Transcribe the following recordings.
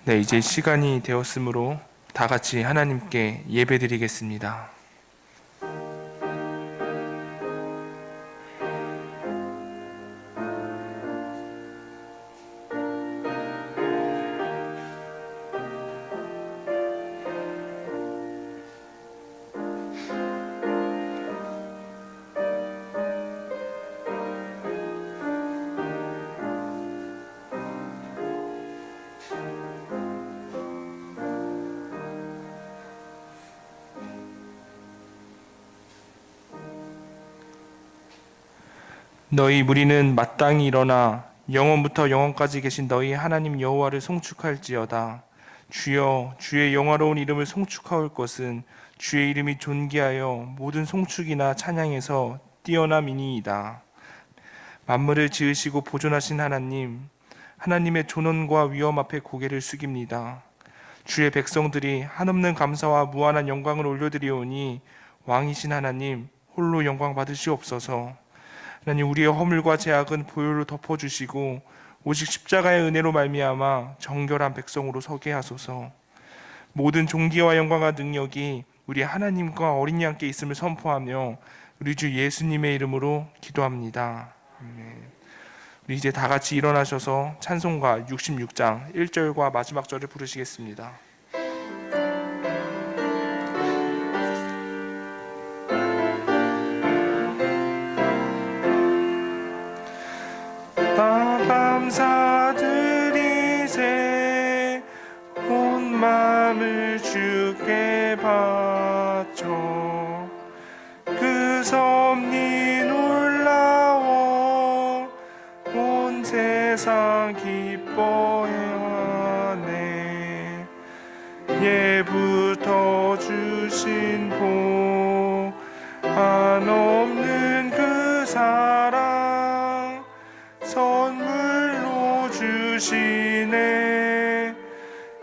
네, 이제 시간이 되었으므로 다 같이 하나님께 예배드리겠습니다. 너희 무리는 마땅히 일어나 영원부터 영원까지 계신 너희 하나님 여호와를 송축할지어다. 주여, 주의 영화로운 이름을 송축하올 것은 주의 이름이 존귀하여 모든 송축이나 찬양에서 뛰어남이니이다. 만물을 지으시고 보존하신 하나님, 하나님의 존엄과 위엄 앞에 고개를 숙입니다. 주의 백성들이 한없는 감사와 무한한 영광을 올려드리오니 왕이신 하나님 홀로 영광 받으시옵소서. 하나님, 우리의 허물과 죄악은 보혈로 덮어주시고 오직 십자가의 은혜로 말미암아 정결한 백성으로 서게 하소서. 모든 존귀와 영광과 능력이 우리 하나님과 어린 양께 있음을 선포하며 우리 주 예수님의 이름으로 기도합니다. 아멘. 우리 이제 다 같이 일어나셔서 찬송가 66장 1절과 마지막 절을 부르시겠습니다. 다 감사드리세 온 마음을 주께 바쳐 그 섭리 놀라워 온 세상 기뻐하네. 예부터 주신 복 한없는 그 사랑 선물로 주시네.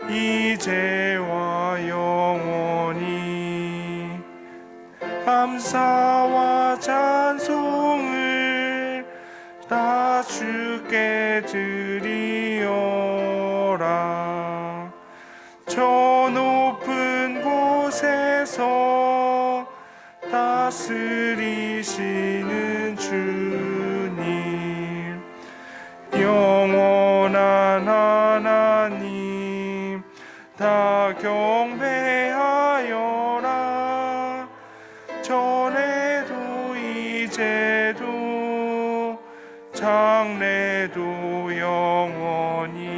이제와 영원히 감사와 찬송을 다 주께 드리어라. 저 높은 곳에서 다스리시는 주님, 영원한 하나님 다 경배하여라. 전에도 이제도 장래도 영원히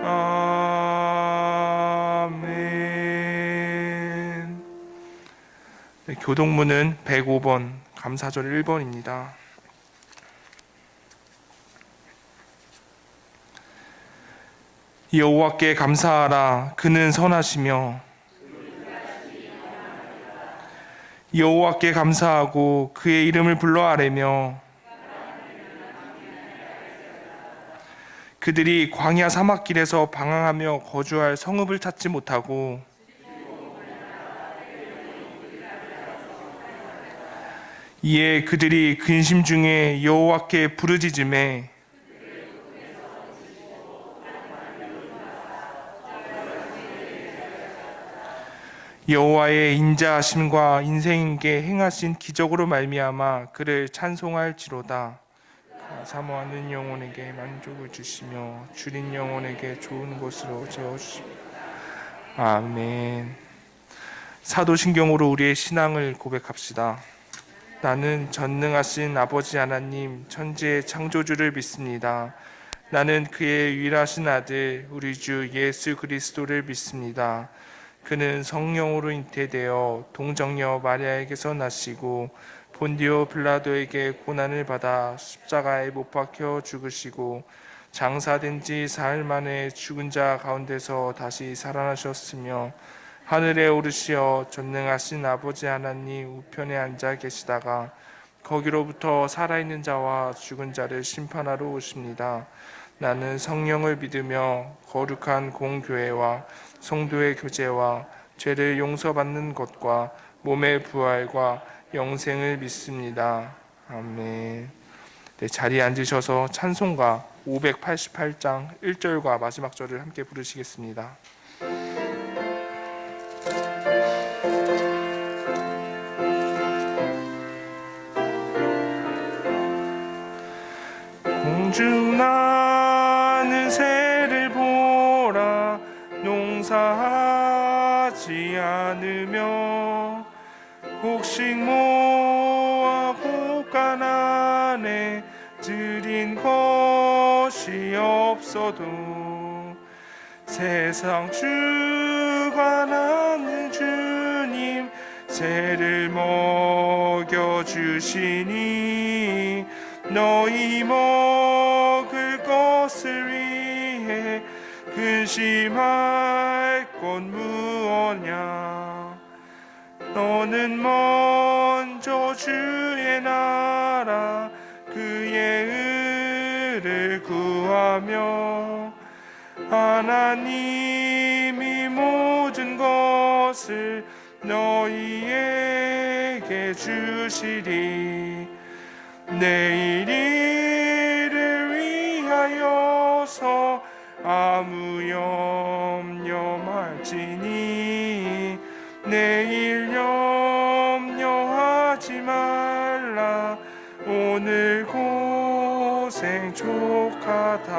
아멘. 네, 교동문은 105번 감사절 1번입니다. 여호와께 감사하라. 그는 선하시며 여호와께 감사하고 그의 이름을 불러 아뢰며 그들이 광야 사막길에서 방황하며 거주할 성읍을 찾지 못하고 이에 그들이 근심 중에 여호와께 부르짖음에 여호와의 인자하심과 인생에게 행하신 기적으로 말미암아 그를 찬송할지로다. 사모하는 영혼에게 만족을 주시며 줄인 영혼에게 좋은 곳으로 재워주시며 아멘. 사도신경으로 우리의 신앙을 고백합시다. 나는 전능하신 아버지 하나님 천지의 창조주를 믿습니다. 나는 그의 유일하신 아들 우리 주 예수 그리스도를 믿습니다. 그는 성령으로 잉태되어 동정녀 마리아에게서 나시고 본디오 빌라도에게 고난을 받아 십자가에 못 박혀 죽으시고 장사된 지 사흘 만에 죽은 자 가운데서 다시 살아나셨으며 하늘에 오르시어 전능하신 아버지 하나님 우편에 앉아 계시다가 거기로부터 살아있는 자와 죽은 자를 심판하러 오십니다. 나는 성령을 믿으며 거룩한 공교회와 성도의 교제와 죄를 용서받는 것과 몸의 부활과 영생을 믿습니다. 아멘. 네, 자리에 앉으셔서 찬송가 588장 1절과 마지막 절을 함께 부르시겠습니다. 공중나는 새를 보라, 농사하지 않으며 곡식 모아 곡간 안에 들인 것이 없어도 세상 주관하는 주님 새를 먹여주시니 너희 먹을 것을 위해 근심할 것 무엇냐. 너는 먼저 주의 나라 그의 의를 구하며 하나님이 모든 것을 너희에게 주시리. 내일 일을 위하여서 아무 염려 말지니 내일 염려하지 말라. 오늘 고생 족하다.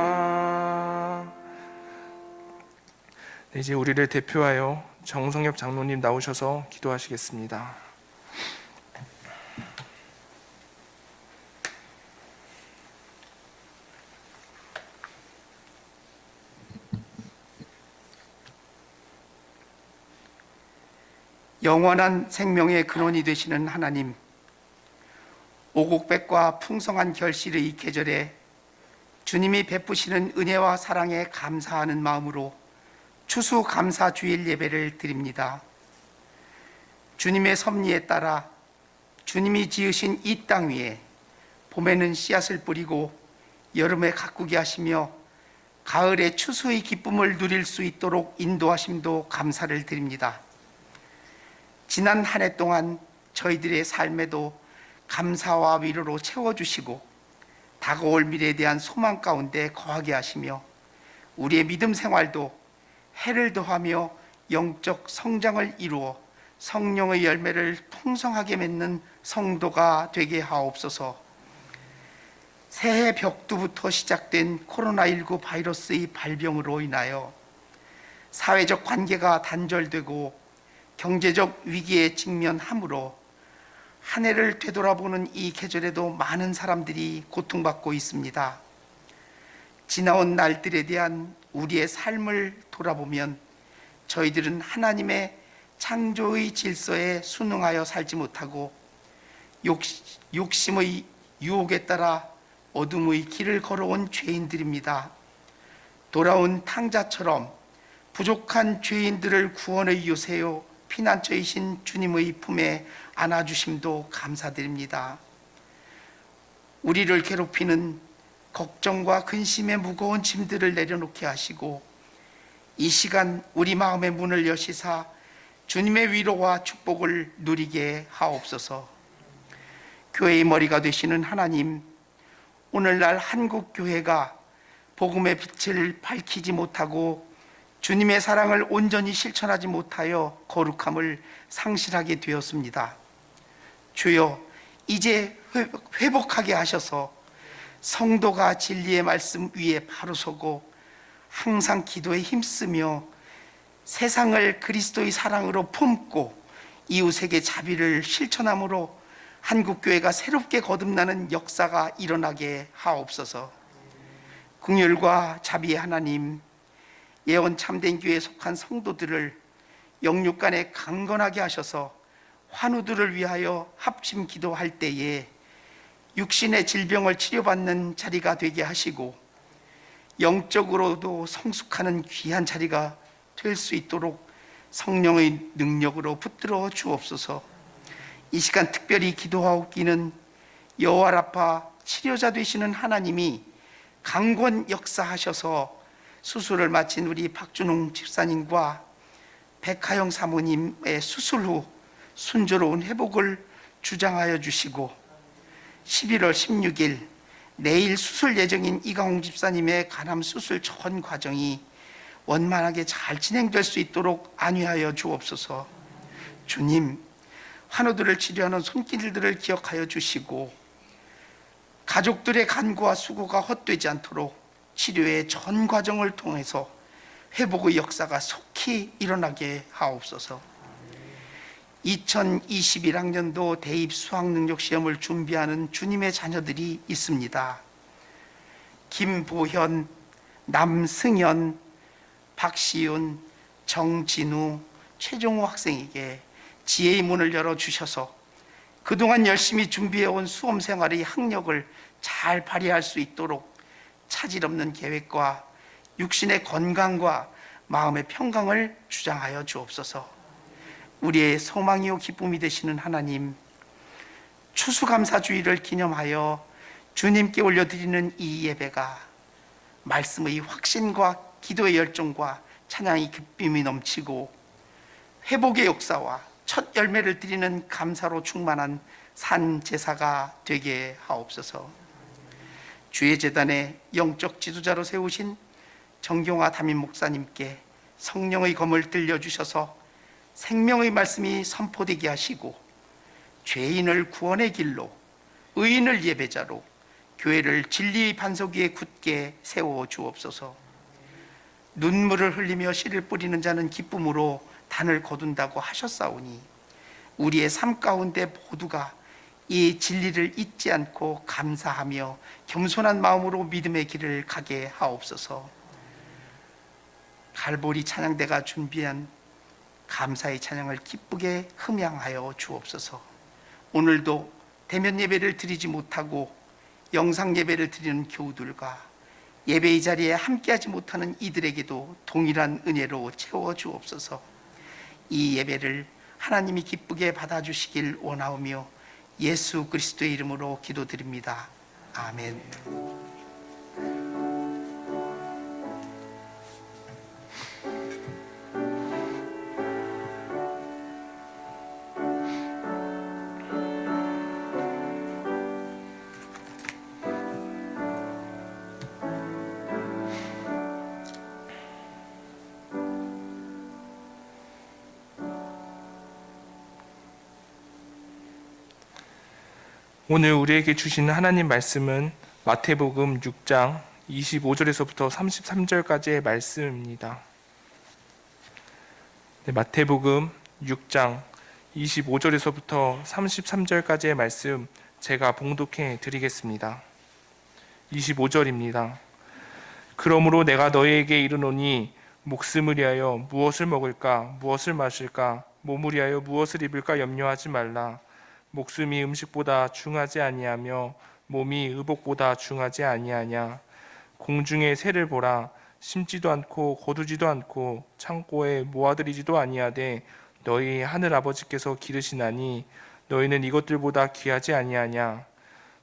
네, 이제 우리를 대표하여 정성엽 장로님 나오셔서 기도하시겠습니다. 영원한 생명의 근원이 되시는 하나님, 오곡백과 풍성한 결실의 이 계절에 주님이 베푸시는 은혜와 사랑에 감사하는 마음으로 추수감사 주일 예배를 드립니다. 주님의 섭리에 따라 주님이 지으신 이 땅 위에 봄에는 씨앗을 뿌리고 여름에 가꾸게 하시며 가을에 추수의 기쁨을 누릴 수 있도록 인도하심도 감사를 드립니다. 지난 한 해 동안 저희들의 삶에도 감사와 위로로 채워주시고 다가올 미래에 대한 소망 가운데 거하게 하시며 우리의 믿음 생활도 해를 더하며 영적 성장을 이루어 성령의 열매를 풍성하게 맺는 성도가 되게 하옵소서. 새해 벽두부터 시작된 코로나19 바이러스의 발병으로 인하여 사회적 관계가 단절되고 경제적 위기에 직면하므로 한 해를 되돌아보는 이 계절에도 많은 사람들이 고통받고 있습니다. 지나온 날들에 대한 우리의 삶을 돌아보면 저희들은 하나님의 창조의 질서에 순응하여 살지 못하고 욕심의 유혹에 따라 어둠의 길을 걸어온 죄인들입니다. 돌아온 탕자처럼 부족한 죄인들을 구원의 요새요 피난처이신 주님의 품에 안아주심도 감사드립니다. 우리를 괴롭히는 걱정과 근심의 무거운 짐들을 내려놓게 하시고 이 시간 우리 마음의 문을 여시사 주님의 위로와 축복을 누리게 하옵소서. 교회의 머리가 되시는 하나님, 오늘날 한국교회가 복음의 빛을 밝히지 못하고 주님의 사랑을 온전히 실천하지 못하여 거룩함을 상실하게 되었습니다. 주여, 이제 회복하게 하셔서 성도가 진리의 말씀 위에 바로 서고 항상 기도에 힘쓰며 세상을 그리스도의 사랑으로 품고 이웃에게 자비를 실천함으로 한국교회가 새롭게 거듭나는 역사가 일어나게 하옵소서. 긍휼과 자비의 하나님, 예언 참된 교회에 속한 성도들을 영육간에 강건하게 하셔서 환우들을 위하여 합심 기도할 때에 육신의 질병을 치료받는 자리가 되게 하시고 영적으로도 성숙하는 귀한 자리가 될 수 있도록 성령의 능력으로 붙들어 주옵소서. 이 시간 특별히 기도하옵기는 여호와 라파 치료자 되시는 하나님이 강권 역사하셔서 수술을 마친 우리 박준홍 집사님과 백하영 사모님의 수술 후 순조로운 회복을 주장하여 주시고 11월 16일 내일 수술 예정인 이강홍 집사님의 간암 수술 전 과정이 원만하게 잘 진행될 수 있도록 안위하여 주옵소서. 주님, 환우들을 치료하는 손길들을 기억하여 주시고 가족들의 간구와 수고가 헛되지 않도록 치료의 전 과정을 통해서 회복의 역사가 속히 일어나게 하옵소서. 2021학년도 대입 수학능력시험을 준비하는 주님의 자녀들이 있습니다. 김보현, 남승현, 박시윤, 정진우, 최종호 학생에게 지혜의 문을 열어주셔서 그동안 열심히 준비해온 수험생활의 학력을 잘 발휘할 수 있도록 차질 없는 계획과 육신의 건강과 마음의 평강을 주장하여 주옵소서. 우리의 소망이요 기쁨이 되시는 하나님, 추수감사주의를 기념하여 주님께 올려드리는 이 예배가 말씀의 확신과 기도의 열정과 찬양의 기쁨이 넘치고 회복의 역사와 첫 열매를 드리는 감사로 충만한 산 제사가 되게 하옵소서. 주의 재단에 영적 지도자로 세우신 정경화 담임 목사님께 성령의 검을 들려주셔서 생명의 말씀이 선포되게 하시고 죄인을 구원의 길로, 의인을 예배자로, 교회를 진리의 반석 위에 굳게 세워 주옵소서. 눈물을 흘리며 씨를 뿌리는 자는 기쁨으로 단을 거둔다고 하셨사오니 우리의 삶 가운데 모두가 이 진리를 잊지 않고 감사하며 겸손한 마음으로 믿음의 길을 가게 하옵소서. 갈보리 찬양대가 준비한 감사의 찬양을 기쁘게 흠양하여 주옵소서. 오늘도 대면 예배를 드리지 못하고 영상 예배를 드리는 교우들과 예배의 자리에 함께하지 못하는 이들에게도 동일한 은혜로 채워 주옵소서. 이 예배를 하나님이 기쁘게 받아주시길 원하오며 예수 그리스도의 이름으로 기도드립니다. 아멘. 오늘 우리에게 주시는 하나님 말씀은 마태복음 6장 25절에서부터 33절까지의 말씀입니다. 마태복음 6장 25절에서부터 33절까지의 말씀 제가 봉독해 드리겠습니다. 25절입니다. 그러므로 내가 너희에게 이르노니 목숨을 위하여 무엇을 먹을까 무엇을 마실까 몸을 위하여 무엇을 입을까 염려하지 말라. 목숨이 음식보다 중하지 아니하며 몸이 의복보다 중하지 아니하냐. 공중의 새를 보라. 심지도 않고 거두지도 않고 창고에 모아들이지도 아니하되 너희 하늘 아버지께서 기르시나니 너희는 이것들보다 귀하지 아니하냐.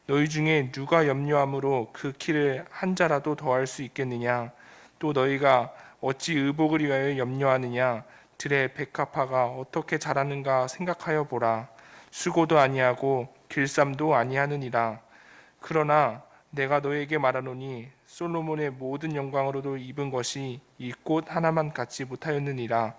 너희 중에 누가 염려함으로 그 키를 한 자라도 더할 수 있겠느냐. 또 너희가 어찌 의복을 위하여 염려하느냐. 들의 백합화가 어떻게 자라는가 생각하여 보라. 수고도 아니하고 길쌈도 아니하느니라. 그러나 내가 너에게 말하노니 솔로몬의 모든 영광으로도 입은 것이 이 꽃 하나만 갖지 못하였느니라.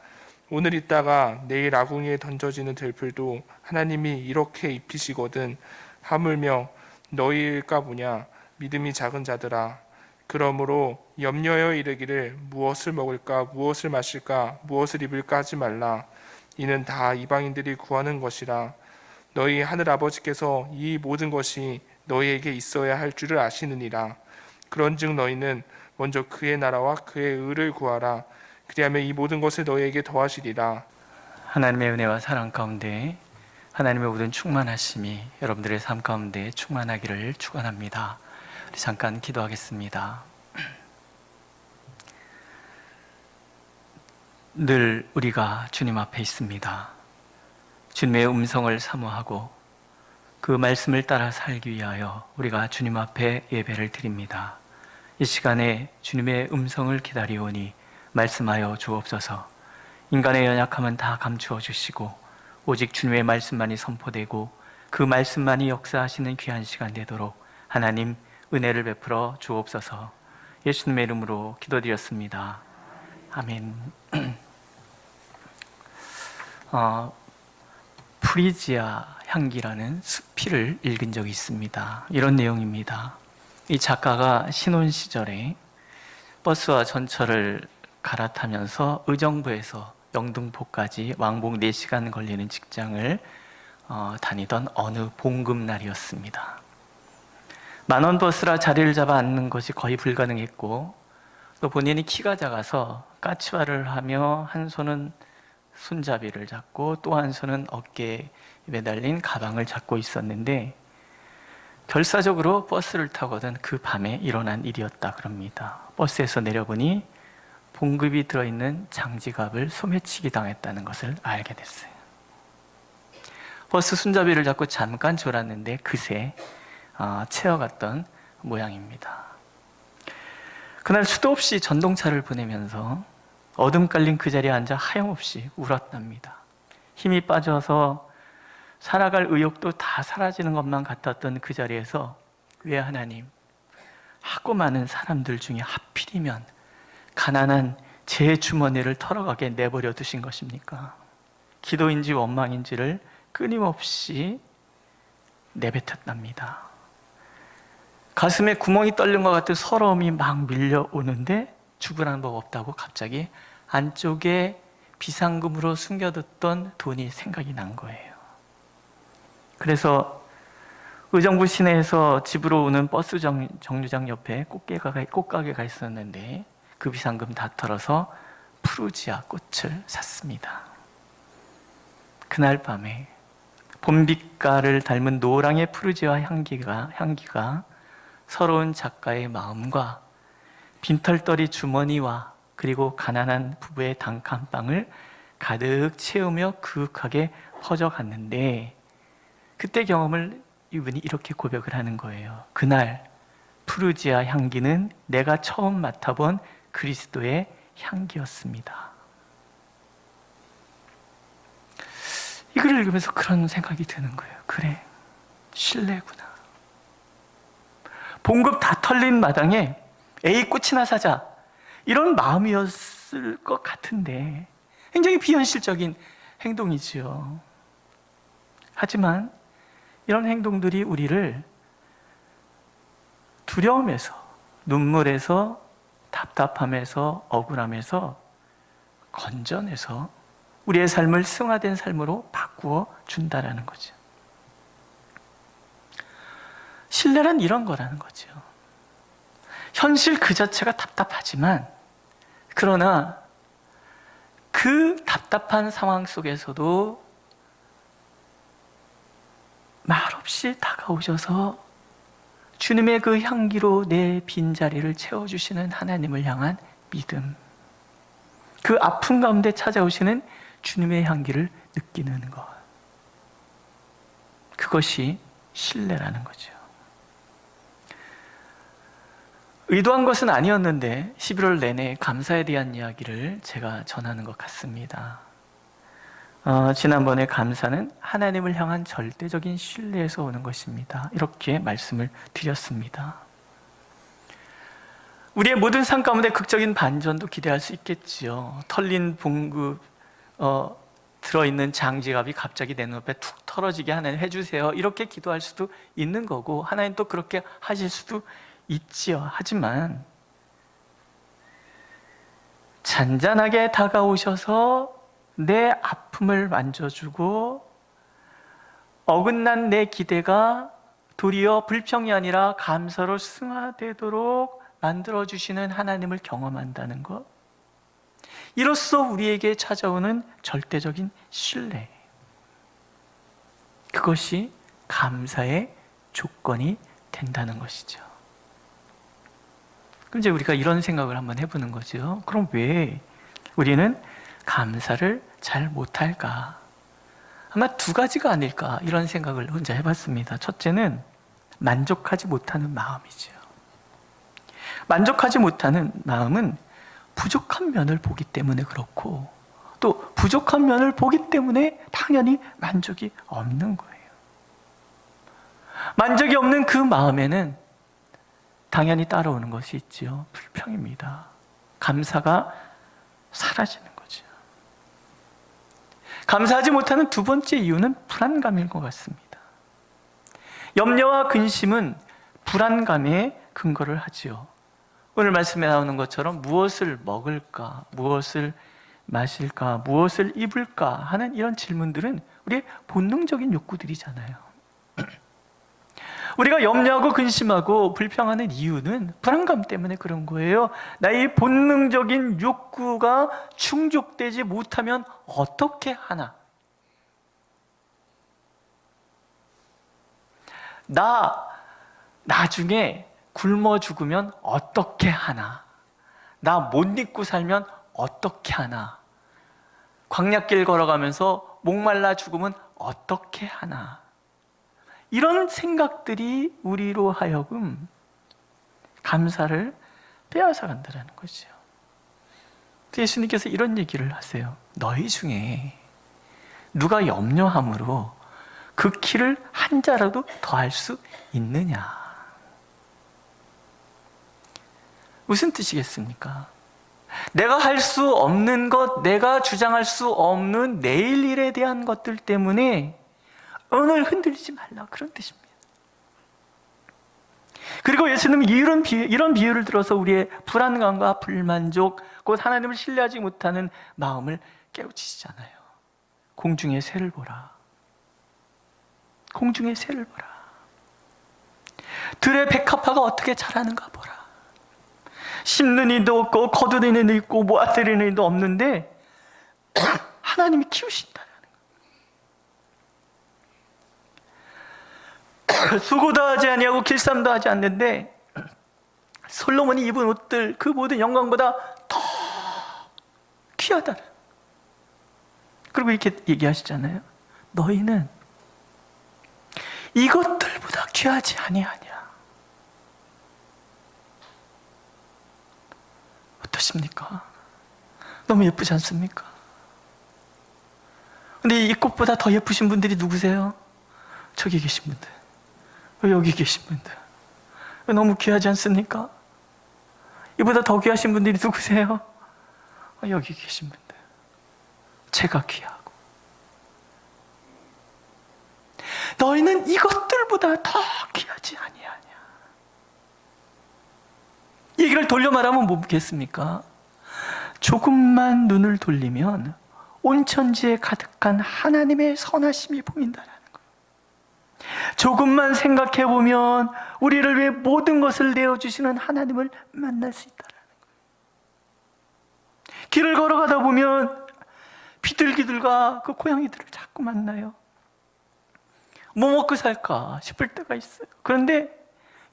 오늘 있다가 내일 아궁이에 던져지는 들풀도 하나님이 이렇게 입히시거든 하물며 너희일까 보냐. 믿음이 작은 자들아. 그러므로 염려하여 이르기를 무엇을 먹을까 무엇을 마실까 무엇을 입을까 하지 말라. 이는 다 이방인들이 구하는 것이라. 너희 하늘 아버지께서 이 모든 것이 너희에게 있어야 할 줄을 아시느니라. 그런즉 너희는 먼저 그의 나라와 그의 의를 구하라. 그리하면 이 모든 것을 너희에게 더하시리라. 하나님의 은혜와 사랑 가운데 하나님의 모든 충만하심이 여러분들의 삶 가운데 충만하기를 축원합니다. 우리 잠깐 기도하겠습니다. 늘 우리가 주님 앞에 있습니다. 주님의 음성을 사모하고 그 말씀을 따라 살기 위하여 우리가 주님 앞에 예배를 드립니다. 이 시간에 주님의 음성을 기다리오니 말씀하여 주옵소서. 인간의 연약함은 다 감추어 주시고 오직 주님의 말씀만이 선포되고 그 말씀만이 역사하시는 귀한 시간 되도록 하나님 은혜를 베풀어 주옵소서. 예수님의 이름으로 기도드렸습니다. 아멘. 프리지아 향기라는 수필을 읽은 적이 있습니다. 이런 내용입니다. 이 작가가 신혼 시절에 버스와 전철을 갈아타면서 의정부에서 영등포까지 왕복 4시간 걸리는 직장을 다니던 어느 봉급날이었습니다. 만원 버스라 자리를 잡아 앉는 것이 거의 불가능했고, 또 본인이 키가 작아서 까치발을 하며 한 손은 손잡이를 잡고 또 한 손은 어깨에 매달린 가방을 잡고 있었는데, 결사적으로 버스를 타거든 그 밤에 일어난 일이었다 그럽니다. 버스에서 내려보니 봉급이 들어있는 장지갑을 소매치기 당했다는 것을 알게 됐어요. 버스 손잡이를 잡고 잠깐 졸았는데 그새 채어갔던 모양입니다. 그날 수도 없이 전동차를 보내면서 어둠 깔린 그 자리에 앉아 하염없이 울었답니다. 힘이 빠져서 살아갈 의욕도 다 사라지는 것만 같았던 그 자리에서 왜 하나님, 하고 많은 사람들 중에 하필이면 가난한 제 주머니를 털어가게 내버려 두신 것입니까? 기도인지 원망인지를 끊임없이 내뱉었답니다. 가슴에 구멍이 뚫린 것 같은 서러움이 막 밀려오는데 죽으라는 법 없다고 갑자기 안쪽에 비상금으로 숨겨뒀던 돈이 생각이 난 거예요. 그래서 의정부 시내에서 집으로 오는 버스 정류장 옆에 꽃가게가 있었는데 그 비상금 다 털어서 푸르지아 꽃을 샀습니다. 그날 밤에 봄빛깔을 닮은 노랑의 푸르지아 향기가 서러운 작가의 마음과 빈털터리 주머니와 그리고 가난한 부부의 단칸방을 가득 채우며 그윽하게 퍼져갔는데, 그때 경험을 이분이 이렇게 고백을 하는 거예요. 그날 푸르지아 향기는 내가 처음 맡아본 그리스도의 향기였습니다. 이 글을 읽으면서 그런 생각이 드는 거예요. 그래, 신뢰구나. 봉급 다 털린 마당에 에이 꽃이나 사자, 이런 마음이었을 것 같은데 굉장히 비현실적인 행동이지요. 하지만 이런 행동들이 우리를 두려움에서, 눈물에서, 답답함에서, 억울함에서 건져내서 우리의 삶을 승화된 삶으로 바꾸어 준다라는 거죠. 신뢰란 이런 거라는 거죠. 현실 그 자체가 답답하지만, 그러나 그 답답한 상황 속에서도 말없이 다가오셔서 주님의 그 향기로 내 빈자리를 채워주시는 하나님을 향한 믿음, 그 아픔 가운데 찾아오시는 주님의 향기를 느끼는 것, 그것이 신뢰라는 거죠. 의도한 것은 아니었는데 11월 내내 감사에 대한 이야기를 제가 전하는 것 같습니다. 지난번에 감사는 하나님을 향한 절대적인 신뢰에서 오는 것입니다. 이렇게 말씀을 드렸습니다. 우리의 모든 삶 가운데 극적인 반전도 기대할 수 있겠지요. 털린 봉급, 들어있는 장지갑이 갑자기 내 눈앞에 툭 털어지게 하나님 해주세요, 이렇게 기도할 수도 있는 거고, 하나님 또 그렇게 하실 수도 있지요. 하지만 잔잔하게 다가오셔서 내 아픔을 만져주고 어긋난 내 기대가 도리어 불평이 아니라 감사로 승화되도록 만들어주시는 하나님을 경험한다는 것, 이로써 우리에게 찾아오는 절대적인 신뢰, 그것이 감사의 조건이 된다는 것이죠. 그럼 이제 우리가 이런 생각을 한번 해보는 거죠. 그럼 왜 우리는 감사를 잘 못할까? 아마 두 가지가 아닐까, 이런 생각을 혼자 해봤습니다. 첫째는 만족하지 못하는 마음이죠. 만족하지 못하는 마음은 부족한 면을 보기 때문에 그렇고, 또 부족한 면을 보기 때문에 당연히 만족이 없는 거예요. 만족이 없는 그 마음에는 당연히 따라오는 것이 있지요. 불평입니다. 감사가 사라지는 거죠. 감사하지 못하는 두 번째 이유는 불안감일 것 같습니다. 염려와 근심은 불안감에 근거를 하지요. 오늘 말씀에 나오는 것처럼 무엇을 먹을까, 무엇을 마실까, 무엇을 입을까 하는 이런 질문들은 우리의 본능적인 욕구들이잖아요. 우리가 염려하고 근심하고 불평하는 이유는 불안감 때문에 그런 거예요. 나의 본능적인 욕구가 충족되지 못하면 어떻게 하나? 나 나중에 굶어 죽으면 어떻게 하나? 나 못 입고 살면 어떻게 하나? 광야길 걸어가면서 목말라 죽으면 어떻게 하나? 이런 생각들이 우리로 하여금 감사를 빼앗아 간다는 거죠. 예수님께서 이런 얘기를 하세요. 너희 중에 누가 염려함으로 그 키를 한 자라도 더할 수 있느냐? 무슨 뜻이겠습니까? 내가 할 수 없는 것, 내가 주장할 수 없는 내일 일에 대한 것들 때문에 오늘 흔들리지 말라, 그런 뜻입니다. 그리고 예수님은 이런 비유를 들어서 우리의 불안감과 불만족, 곧 하나님을 신뢰하지 못하는 마음을 깨우치시잖아요. 공중의 새를 보라. 공중의 새를 보라. 들의 백합화가 어떻게 자라는가 보라. 심는 이도 없고 거두는 이도 있고 모아들이는 이도 없는데 하나님이 키우신다는 거예요. 수고도 하지 아니하고 길쌈도 하지 않는데 솔로몬이 입은 옷들 그 모든 영광보다 더 귀하다. 그리고 이렇게 얘기하시잖아요. 너희는 이것들보다 귀하지 아니하냐. 어떠십니까? 너무 예쁘지 않습니까? 근데 이 꽃보다 더 예쁘신 분들이 누구세요? 저기 계신 분들, 여기 계신 분들. 너무 귀하지 않습니까? 이보다 더 귀하신 분들이 누구세요? 여기 계신 분들. 제가 귀하고. 너희는 이것들보다 더 귀하지 아니하냐. 얘기를 돌려 말하면 뭐겠습니까? 조금만 눈을 돌리면 온천지에 가득한 하나님의 선하심이 보인다는 거예요. 조금만 생각해 보면 우리를 위해 모든 것을 내어주시는 하나님을 만날 수 있다는 거예요. 길을 걸어가다 보면 비둘기들과 그 고양이들을 자꾸 만나요. 뭐 먹고 살까 싶을 때가 있어요. 그런데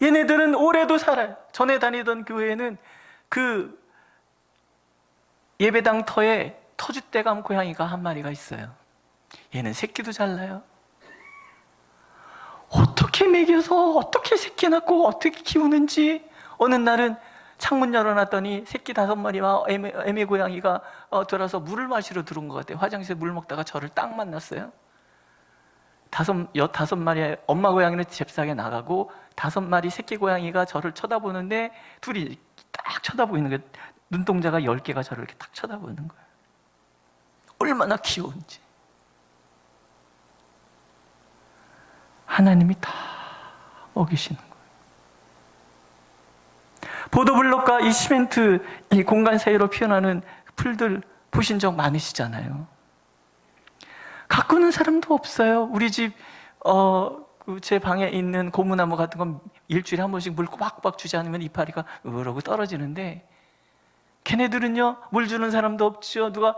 얘네들은 오래도 살아요. 전에 다니던 교회에는 그 예배당 터에 터줏대감 고양이가 한 마리가 있어요. 얘는 새끼도 잘 낳아요. 어떻게 먹여서 어떻게 새끼 낳고 어떻게 키우는지. 어느 날은 창문 열어놨더니 새끼 5마리와 애매 고양이가 들어서 물을 마시러 들어온 것 같아요. 화장실에 물 먹다가 저를 딱 만났어요. 5마리의 엄마 고양이는 잽싸게 나가고 5마리 새끼 고양이가 저를 쳐다보는데 둘이 딱 쳐다보이는 거예요. 눈동자가 10개가 저를 이렇게 딱 쳐다보는 거예요. 얼마나 귀여운지. 하나님이 다 먹이시는 거예요. 보도블록과 이 시멘트 이 공간 사이로 피어나는 풀들 보신 적 많으시잖아요. 가꾸는 사람도 없어요. 우리 집 제 방에 있는 고무나무 같은 건 일주일에 한 번씩 물 꼬박꼬박 주지 않으면 이파리가 으르고 떨어지는데 걔네들은요, 물 주는 사람도 없죠. 누가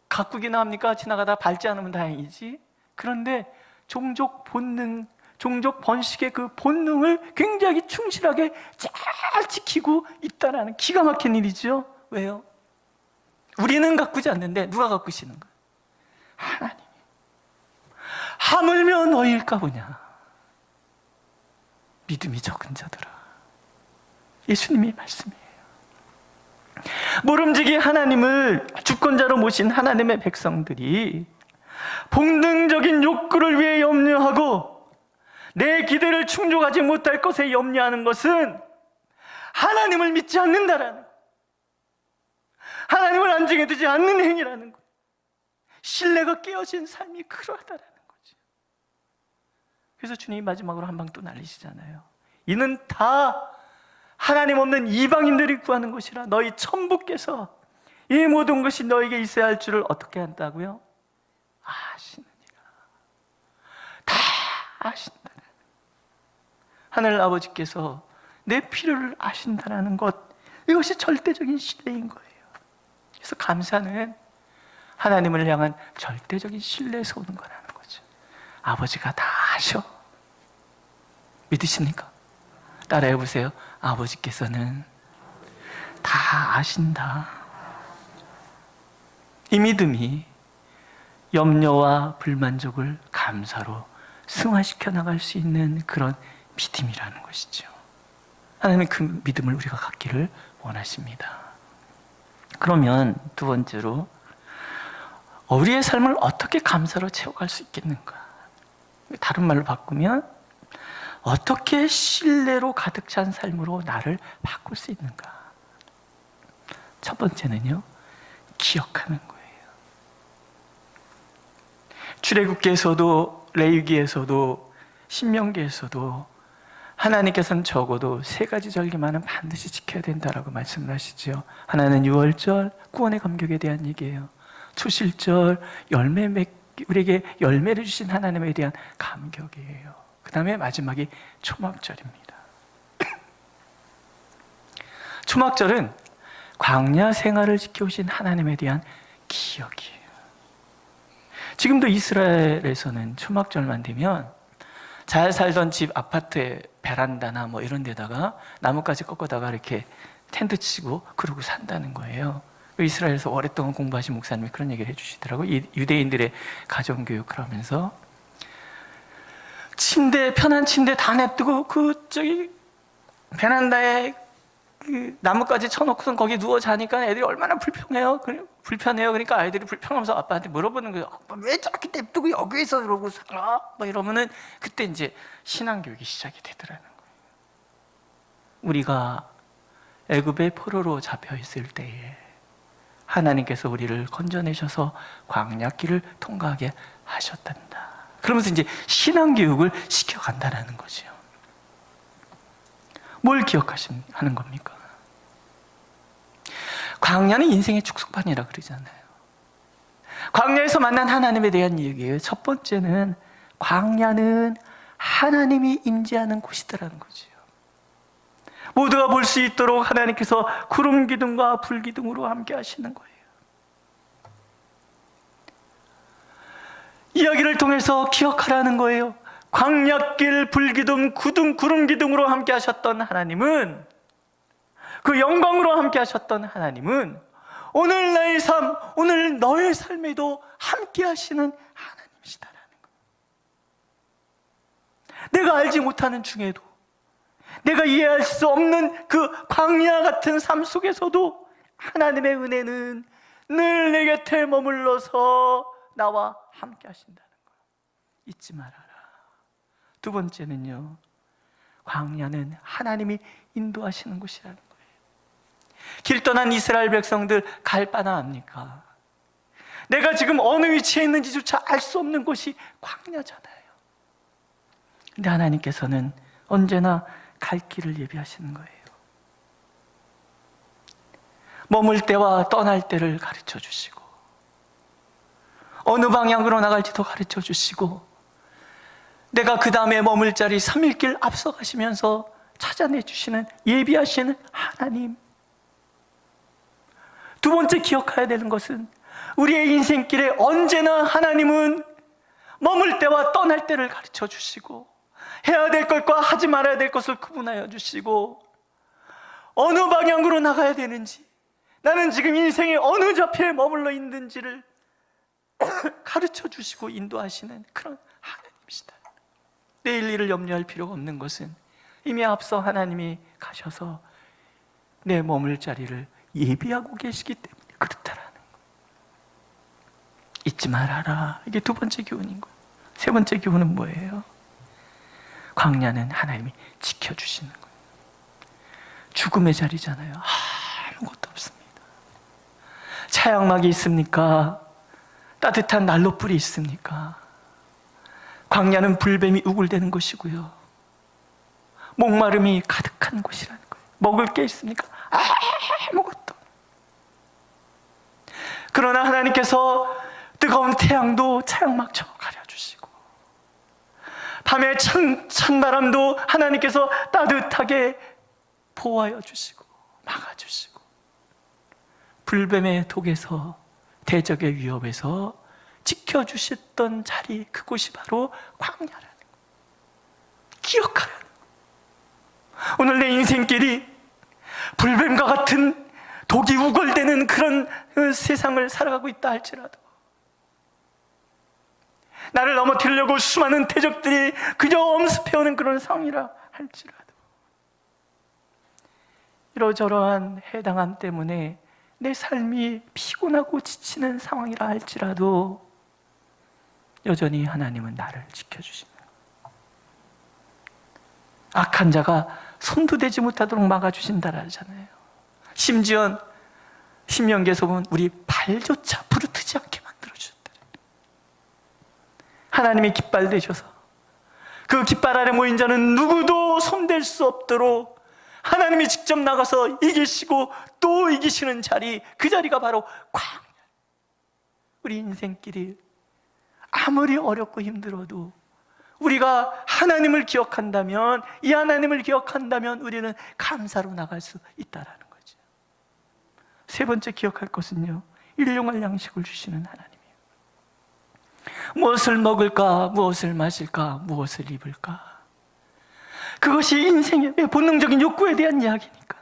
가꾸기나 합니까? 지나가다 밟지 않으면 다행이지. 그런데 종족 본능, 종족 번식의 그 본능을 굉장히 충실하게 잘 지키고 있다는 기가 막힌 일이죠. 왜요? 우리는 가꾸지 않는데 누가 가꾸시는 거예요? 하나님. 하물며 너희일까 보냐. 믿음이 적은 자들아. 예수님의 말씀이에요. 모름지기 하나님을 주권자로 모신 하나님의 백성들이 본능적인 욕구를 위해 염려하고 내 기대를 충족하지 못할 것에 염려하는 것은 하나님을 믿지 않는다라는 것, 하나님을 안정해 두지 않는 행위라는 것, 신뢰가 깨어진 삶이 그러하다라는 거죠. 그래서 주님이 마지막으로 한 방 또 날리시잖아요. 이는 다 하나님 없는 이방인들이 구하는 것이라. 너희 천부께서 이 모든 것이 너에게 있어야 할 줄을 어떻게 한다고요? 아시느니라. 다 아신다. 하늘 아버지께서 내 필요를 아신다는 것, 이것이 절대적인 신뢰인 거예요. 그래서 감사는 하나님을 향한 절대적인 신뢰에서 오는 거라는 거죠. 아버지가 다 아셔. 믿으십니까? 따라해 보세요. 아버지께서는 다 아신다. 이 믿음이 염려와 불만족을 감사로 승화시켜 나갈 수 있는 그런 믿음이라는 것이죠. 하나님은 그 믿음을 우리가 갖기를 원하십니다. 그러면 두 번째로, 우리의 삶을 어떻게 감사로 채워갈 수 있겠는가? 다른 말로 바꾸면 어떻게 신뢰로 가득 찬 삶으로 나를 바꿀 수 있는가? 첫 번째는요, 기억하는 거예요. 출애굽기에서도 레위기에서도 신명기에서도 하나님께서는 적어도 3가지 절기만은 반드시 지켜야 된다라고 말씀을 하시죠. 하나는 유월절, 구원의 감격에 대한 얘기예요. 초실절, 우리에게 열매를 주신 하나님에 대한 감격이에요. 그 다음에 마지막이 초막절입니다. 초막절은 광야 생활을 지켜오신 하나님에 대한 기억이에요. 지금도 이스라엘에서는 초막절만 되면 잘 살던 집 아파트의 베란다나 뭐 이런 데다가 나뭇가지 꺾어다가 이렇게 텐트 치고 그러고 산다는 거예요. 이스라엘에서 오랫동안 공부하신 목사님이 그런 얘기를 해주시더라고요. 유대인들의 가정교육을 하면서 편한 침대 다 냅두고 베란다에 그 나뭇가지 쳐놓고선 거기 누워 자니까 애들이 얼마나 불편해요. 그러니까 아이들이 불편하면서 아빠한테 물어보는 거예요. 아빠 왜 저렇게 냅두고 여기에서 그러고 살아? 뭐 이러면은 그때 이제 신앙교육이 시작이 되더라는 거예요. 우리가 애굽의 포로로 잡혀 있을 때에 하나님께서 우리를 건져내셔서 광야길을 통과하게 하셨단다. 그러면서 이제 신앙교육을 시켜간다는 거죠. 뭘 기억하는 겁니까? 광야는 인생의 축소판이라 그러잖아요. 광야에서 만난 하나님에 대한 얘기예요. 첫 번째는 광야는 하나님이 임재하는 곳이더라는 거죠. 모두가 볼 수 있도록 하나님께서 구름 기둥과 불 기둥으로 함께 하시는 거예요. 이야기를 통해서 기억하라는 거예요. 광야길 불기둥, 구름 기둥으로 함께 하셨던 하나님은, 그 영광으로 함께 하셨던 하나님은 오늘 나의 삶, 오늘 너의 삶에도 함께 하시는 하나님이시다라는 거예요. 내가 알지 못하는 중에도, 내가 이해할 수 없는 그 광야 같은 삶 속에서도 하나님의 은혜는 늘 내 곁에 머물러서 나와 함께 하신다는 거예요. 잊지 말아라. 두 번째는요, 광야는 하나님이 인도하시는 곳이라는 거예요. 길 떠난 이스라엘 백성들 갈 바나 합니까? 내가 지금 어느 위치에 있는지조차 알 수 없는 곳이 광야잖아요. 근데 하나님께서는 언제나 갈 길을 예비하시는 거예요. 머물 때와 떠날 때를 가르쳐 주시고, 어느 방향으로 나갈지도 가르쳐 주시고, 내가 그 다음에 머물 자리 3일길 앞서가시면서 찾아내 주시는, 예비하시는 하나님. 두 번째 기억해야 되는 것은 우리의 인생길에 언제나 하나님은 머물 때와 떠날 때를 가르쳐 주시고, 해야 될 것과 하지 말아야 될 것을 구분하여 주시고, 어느 방향으로 나가야 되는지, 나는 지금 인생의 어느 좌표에 머물러 있는지를 가르쳐 주시고 인도하시는 그런 하나님이시다. 내일 일을 염려할 필요가 없는 것은 이미 앞서 하나님이 가셔서 내 머물 자리를 예비하고 계시기 때문에 그렇다라는 거. 잊지 말아라. 이게 두 번째 교훈인 거예요. 세 번째 교훈은 뭐예요? 광야는 하나님이 지켜주시는 거예요. 죽음의 자리잖아요. 아무것도 없습니다. 차양막이 있습니까? 따뜻한 난로불이 있습니까? 광야는 불뱀이 우글대는 곳이고요. 목마름이 가득한 곳이라는 거예요. 먹을 게 있습니까? 아무것도. 그러나 하나님께서 뜨거운 태양도 차양막처럼 가려주시고, 밤에 찬바람도 하나님께서 따뜻하게 보호하여 주시고 막아주시고, 불뱀의 독에서, 대적의 위협에서 지켜주셨던 자리, 그곳이 바로 광야라는 거예요. 기억하라는 거예요. 오늘 내 인생길이 불뱀과 같은 독이 우글대는 그런 세상을 살아가고 있다 할지라도, 나를 넘어뜨리려고 수많은 대적들이 그저 엄습해오는 그런 상황이라 할지라도, 이러저러한 해당함 때문에 내 삶이 피곤하고 지치는 상황이라 할지라도 여전히 하나님은 나를 지켜주십니다. 악한 자가 손도 대지 못하도록 막아주신다 하잖아요. 심지어 신명기에서 보면 우리 발조차 부르트지 않게 만들어주셨다. 하나님이 깃발 되셔서 그 깃발 아래 모인 자는 누구도 손댈 수 없도록 하나님이 직접 나가서 이기시고 또 이기시는 자리, 그 자리가 바로 광야. 우리 인생길이 아무리 어렵고 힘들어도 우리가 하나님을 기억한다면, 이 하나님을 기억한다면 우리는 감사로 나갈 수 있다라는 거죠. 세 번째 기억할 것은요, 일용할 양식을 주시는 하나님이에요. 무엇을 먹을까, 무엇을 마실까, 무엇을 입을까, 그것이 인생의 본능적인 욕구에 대한 이야기니까.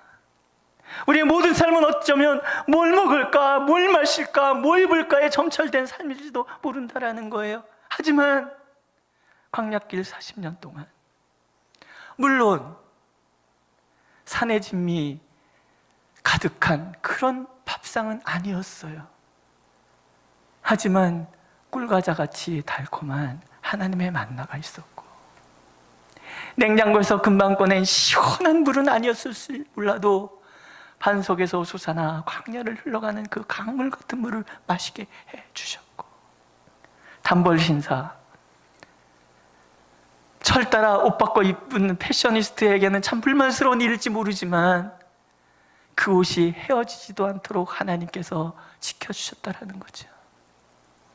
우리의 모든 삶은 어쩌면 뭘 먹을까, 뭘 마실까, 뭐 입을까에 점철된 삶일지도 모른다라는 거예요. 하지만 광야길 40년 동안, 물론 산의 진미 가득한 그런 밥상은 아니었어요. 하지만 꿀과자같이 달콤한 하나님의 만나가 있었고, 냉장고에서 금방 꺼낸 시원한 물은 아니었을지 몰라도 반석에서 솟아나 광야를 흘러가는 그 강물 같은 물을 마시게 해주셨고, 단벌 신사, 철 따라 옷 바꿔 입은 패셔니스트에게는 참 불만스러운 일일지 모르지만 그 옷이 헤어지지도 않도록 하나님께서 지켜주셨다라는 거죠.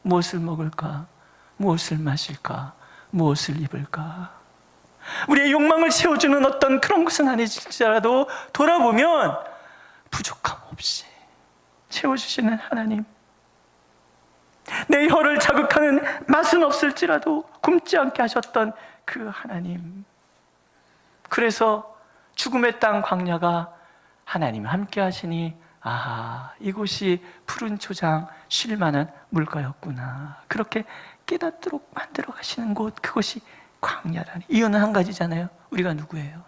무엇을 먹을까, 무엇을 마실까, 무엇을 입을까, 우리의 욕망을 채워주는 어떤 그런 것은 아니지라도 돌아보면 부족함 없이 채워주시는 하나님, 내 혀를 자극하는 맛은 없을지라도 굶지 않게 하셨던 그 하나님. 그래서 죽음의 땅 광야가 하나님 함께 하시니, 아하, 이곳이 푸른 초장 쉴 만한 물가였구나, 그렇게 깨닫도록 만들어 가시는 곳, 그것이 광야라니. 이유는 한 가지잖아요. 우리가 누구예요?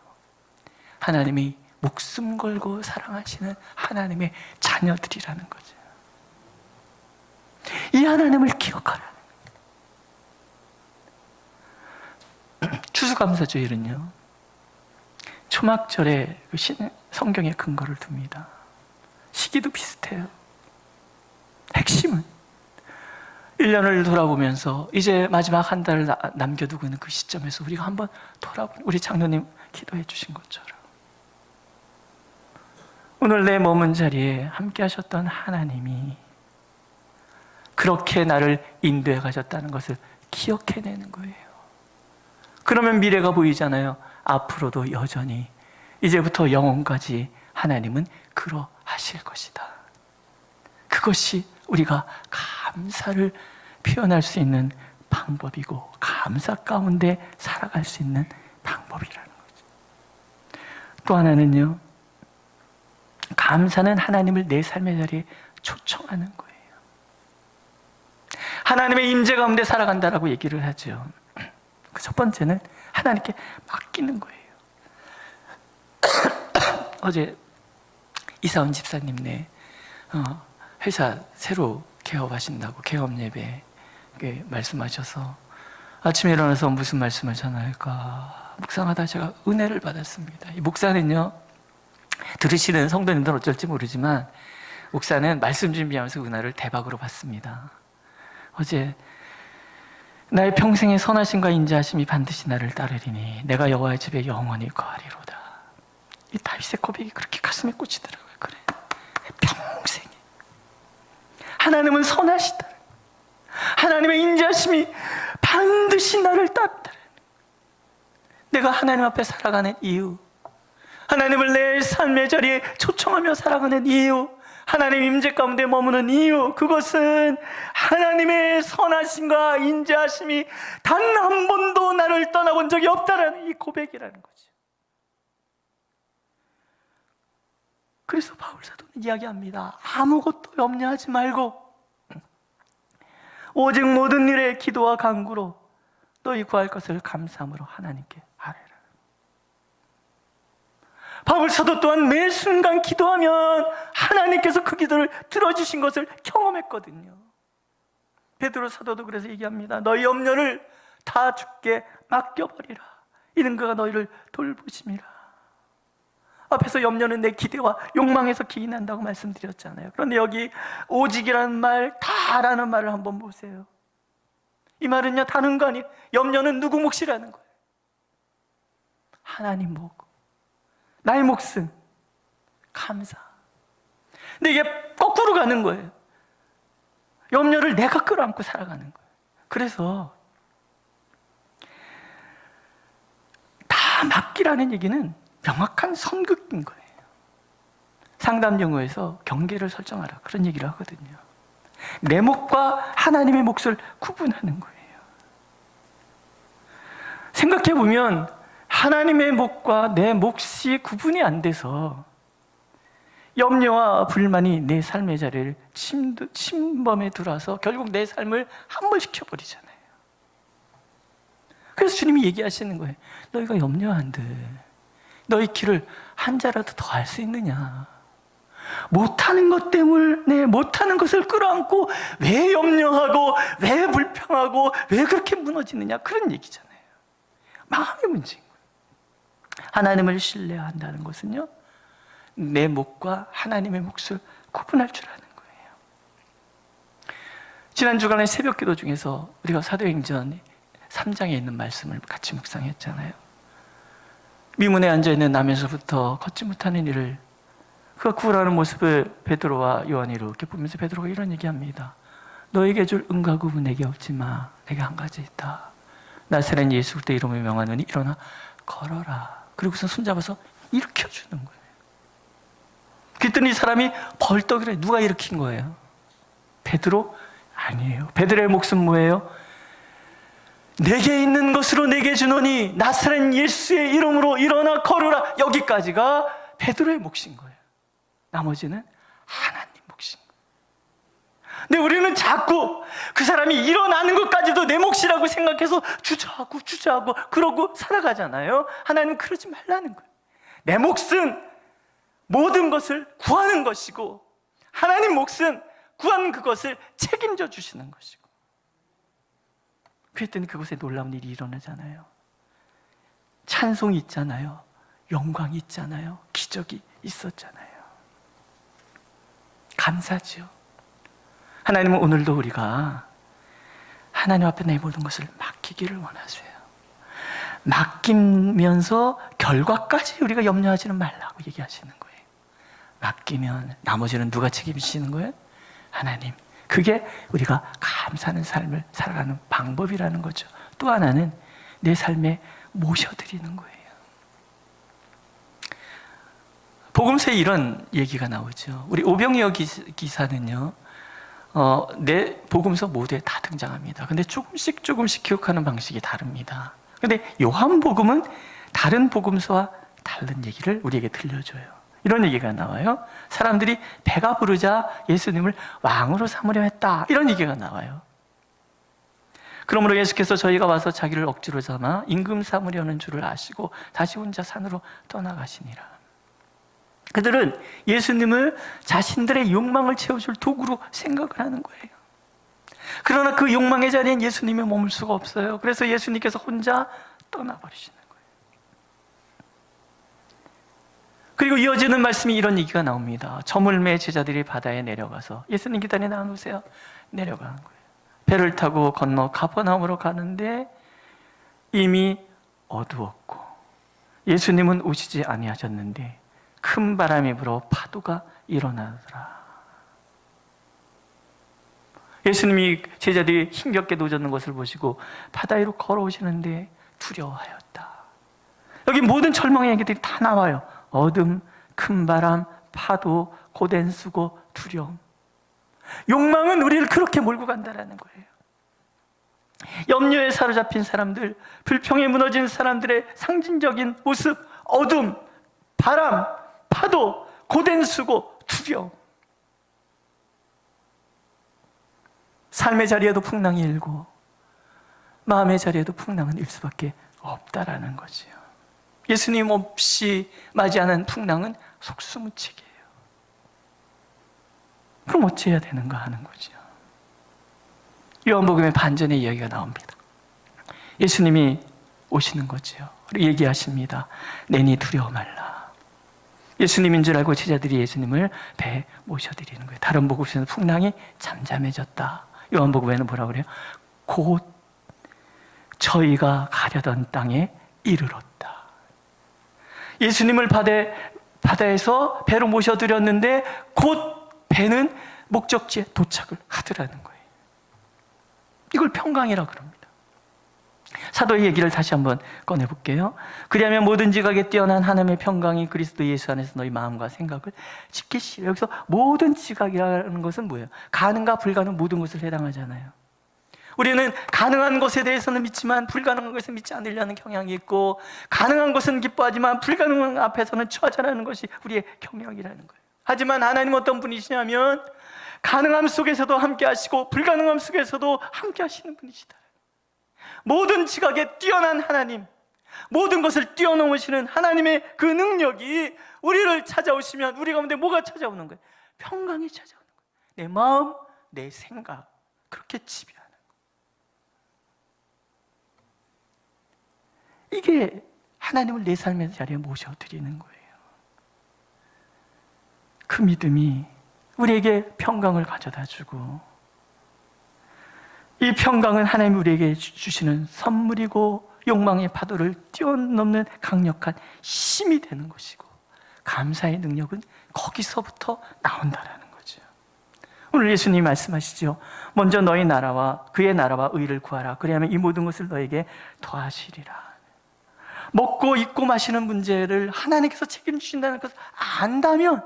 하나님이 목숨 걸고 사랑하시는 하나님의 자녀들이라는 거죠. 이 하나님을 기억하라는 거예요. 추수감사주일은요, 초막절에 그 성경의 근거를 둡니다. 시기도 비슷해요. 핵심은 1년을 돌아보면서 이제 마지막 한 달을 남겨두고 있는 그 시점에서 우리가 한번 돌아보는, 우리 장로님 기도해 주신 것처럼 오늘 내 머문 자리에 함께 하셨던 하나님이 그렇게 나를 인도해 가셨다는 것을 기억해내는 거예요. 그러면 미래가 보이잖아요. 앞으로도 여전히, 이제부터 영원까지 하나님은 그러하실 것이다. 그것이 우리가 감사를 표현할 수 있는 방법이고, 감사 가운데 살아갈 수 있는 방법이라는 거죠. 또 하나는요, 감사는 하나님을 내 삶의 자리에 초청하는 거예요. 하나님의 임재 가운데 살아간다라고 얘기를 하죠. 그 첫 번째는 하나님께 맡기는 거예요. 어제 이사원 집사님네 회사 새로 개업하신다고 개업 예배 말씀하셔서 아침에 일어나서 무슨 말씀을 전할까 묵상하다 제가 은혜를 받았습니다. 이 목사는요, 들으시는 성도님들은 어쩔지 모르지만 목사는 말씀 준비하면서 그날을 대박으로 봤습니다. 어제 나의 평생의 선하심과 인자하심이 반드시 나를 따르리니 내가 여호와의 집에 영원히 거하리로다. 이 다윗의 고백이 그렇게 가슴에 꽂히더라고요. 그래, 평생에 하나님은 선하시다. 하나님의 인자하심이 반드시 나를 따른다. 내가 하나님 앞에 살아가는 이유, 하나님을 내 삶의 자리에 초청하며 살아가는 이유, 하나님 임재 가운데 머무는 이유, 그것은 하나님의 선하심과 인자하심이 단 한 번도 나를 떠나본 적이 없다라는 이 고백이라는 거죠. 그래서 바울 사도는 이야기합니다. 아무것도 염려하지 말고 오직 모든 일에 기도와 간구로 너희 구할 것을 감사함으로 하나님께 아뢰라. 바울 사도 또한 매 순간 기도하면 하나님께서 그 기도를 들어주신 것을 경험했거든요. 베드로 사도도 그래서 얘기합니다. 너희 염려를 다 주께 맡겨버리라. 이는 그가 너희를 돌보심이라. 앞에서 염려는 내 기대와 욕망에서 기인한다고 말씀드렸잖아요. 그런데 여기 오직이라는 말, 다라는 말을 한번 보세요. 이 말은요, 다른 거 아니에요. 염려는 누구 몫이라는 거예요? 하나님 몫. 나의 몫은 감사. 근데 이게 거꾸로 가는 거예요. 염려를 내가 끌어안고 살아가는 거예요. 그래서 다 맡기라는 얘기는 명확한 선극인 거예요. 상담 용어에서 경계를 설정하라 그런 얘기를 하거든요. 내 몫과 하나님의 몫을 구분하는 거예요. 생각해보면 하나님의 몫과 내 몫이 구분이 안 돼서 염려와 불만이 내 삶의 자리를 침범에 들어와서 결국 내 삶을 함몰시켜버리잖아요. 그래서 주님이 얘기하시는 거예요. 너희가 염려한들 너희 길을 한 자라도 더 할 수 있느냐? 못하는 것 때문에 못하는 것을 끌어안고 왜 염려하고 왜 불평하고 왜 그렇게 무너지느냐, 그런 얘기잖아요. 마음의 문제인 거예요. 하나님을 신뢰한다는 것은요, 내 몫과 하나님의 몫을 구분할 줄 아는 거예요. 지난 주간의 새벽 기도 중에서 우리가 사도행전 3장에 있는 말씀을 같이 묵상했잖아요. 미문에 앉아있는 남에서부터 걷지 못하는 이를 그가 구원하는 모습을 베드로와 요한이 이렇게 보면서 베드로가 이런 얘기합니다. 너에게 줄 은과 구은 내게 없지만 내게 한 가지 있다. 나사렛 예수 그리스도의 이름을 명하노니 일어나 걸어라. 그리고서 손잡아서 일으켜주는 거예요. 그랬더니 이 사람이 벌떡 일어나. 누가 일으킨 거예요? 베드로? 아니에요. 베드로의 몫은 뭐예요? 내게 있는 것으로 내게 주노니 나사렛 예수의 이름으로 일어나 걸으라. 여기까지가 베드로의 몫인 거예요. 나머지는 하나님 몫인 거예요. 근데 우리는 자꾸 그 사람이 일어나는 것까지도 내 몫이라고 생각해서 주저하고 그러고 살아가잖아요. 하나님은 그러지 말라는 거예요. 내 몫은 모든 것을 구하는 것이고 하나님 몫은 구한 그것을 책임져 주시는 것이고, 그랬더니 그곳에 놀라운 일이 일어나잖아요. 찬송이 있잖아요. 영광이 있잖아요. 기적이 있었잖아요. 감사지요. 하나님은 오늘도 우리가 하나님 앞에 내 모든 것을 맡기기를 원하세요. 맡기면서 결과까지 우리가 염려하지는 말라고 얘기하시는 거예요. 맡기면 나머지는 누가 책임지시는 거예요? 하나님. 그게 우리가 감사하는 삶을 살아가는 방법이라는 거죠. 또 하나는 내 삶에 모셔드리는 거예요. 복음서에 이런 얘기가 나오죠. 우리 오병이어 기사는요, 내 복음서 모두에 다 등장합니다. 근데 조금씩 기억하는 방식이 다릅니다. 근데 요한복음은 다른 복음서와 다른 얘기를 우리에게 들려줘요. 이런 얘기가 나와요. 사람들이 배가 부르자 예수님을 왕으로 삼으려 했다. 이런 얘기가 나와요. 그러므로 예수께서 저희가 와서 자기를 억지로 삼아 임금 삼으려는 줄을 아시고 다시 혼자 산으로 떠나가시니라. 그들은 예수님을 자신들의 욕망을 채워줄 도구로 생각을 하는 거예요. 그러나 그 욕망의 자리엔 예수님이 머물 수가 없어요. 그래서 예수님께서 혼자 떠나버리시는 거예요. 그리고 이어지는 말씀이 이런 얘기가 나옵니다. 저물매 제자들이 바다에 내려가서 예수님 기다려 나오세요. 내려가는 거예요. 배를 타고 건너 가버나움으로 가는데 이미 어두웠고 예수님은 오시지 아니하셨는데 큰 바람이 불어 파도가 일어나더라. 예수님이 제자들이 힘겹게 노젓는 것을 보시고 바다 위로 걸어오시는데 두려워하였다. 여기 모든 절망의 얘기들이 다 나와요. 어둠, 큰 바람, 파도, 고된 수고, 두려움. 욕망은 우리를 그렇게 몰고 간다는 거예요. 염려에 사로잡힌 사람들, 불평에 무너진 사람들의 상징적인 모습, 어둠, 바람, 파도, 고된 수고, 두려움. 삶의 자리에도 풍랑이 일고 마음의 자리에도 풍랑은 일 수밖에 없다라는 거지요. 예수님 없이 맞이하는 풍랑은 속수무책이에요. 그럼 어찌해야 되는가 하는 거죠. 요한복음의 반전의 이야기가 나옵니다. 예수님이 오시는 거죠. 그리고 얘기하십니다. 내니 두려워 말라. 예수님인 줄 알고 제자들이 예수님을 배에 모셔드리는 거예요. 다른 복음에서는 풍랑이 잠잠해졌다. 요한복음에는 뭐라 그래요? 곧 저희가 가려던 땅에 이르렀다. 예수님을 바다에서 배로 모셔드렸는데 곧 배는 목적지에 도착을 하더라는 거예요. 이걸 평강이라 그럽니다. 사도의 얘기를 다시 한번 꺼내볼게요. 그리하면 모든 지각에 뛰어난 하나님의 평강이 그리스도 예수 안에서 너희 마음과 생각을 지키시라. 여기서 모든 지각이라는 것은 뭐예요? 가능과 불가능 모든 것을 해당하잖아요. 우리는 가능한 것에 대해서는 믿지만 불가능한 것을 믿지 않으려는 경향이 있고, 가능한 것은 기뻐하지만 불가능한 앞에서는 좌절하는 것이 우리의 경향이라는 거예요. 하지만 하나님은 어떤 분이시냐면 가능함 속에서도 함께 하시고 불가능함 속에서도 함께 하시는 분이시다. 모든 지각에 뛰어난 하나님, 모든 것을 뛰어넘으시는 하나님의 그 능력이 우리를 찾아오시면 우리 가운데 뭐가 찾아오는 거예요? 평강이 찾아오는 거예요. 내 마음, 내 생각, 그렇게 지배하는 거예요. 이게 하나님을 내 삶의 자리에 모셔드리는 거예요. 그 믿음이 우리에게 평강을 가져다 주고, 이 평강은 하나님이 우리에게 주시는 선물이고 욕망의 파도를 뛰어넘는 강력한 힘이 되는 것이고, 감사의 능력은 거기서부터 나온다라는 거죠. 오늘 예수님이 말씀하시죠. 먼저 너희 나라와 그의 나라와 의를 구하라. 그리하면 이 모든 것을 너에게 더하시리라. 먹고 입고 마시는 문제를 하나님께서 책임지신다는 것을 안다면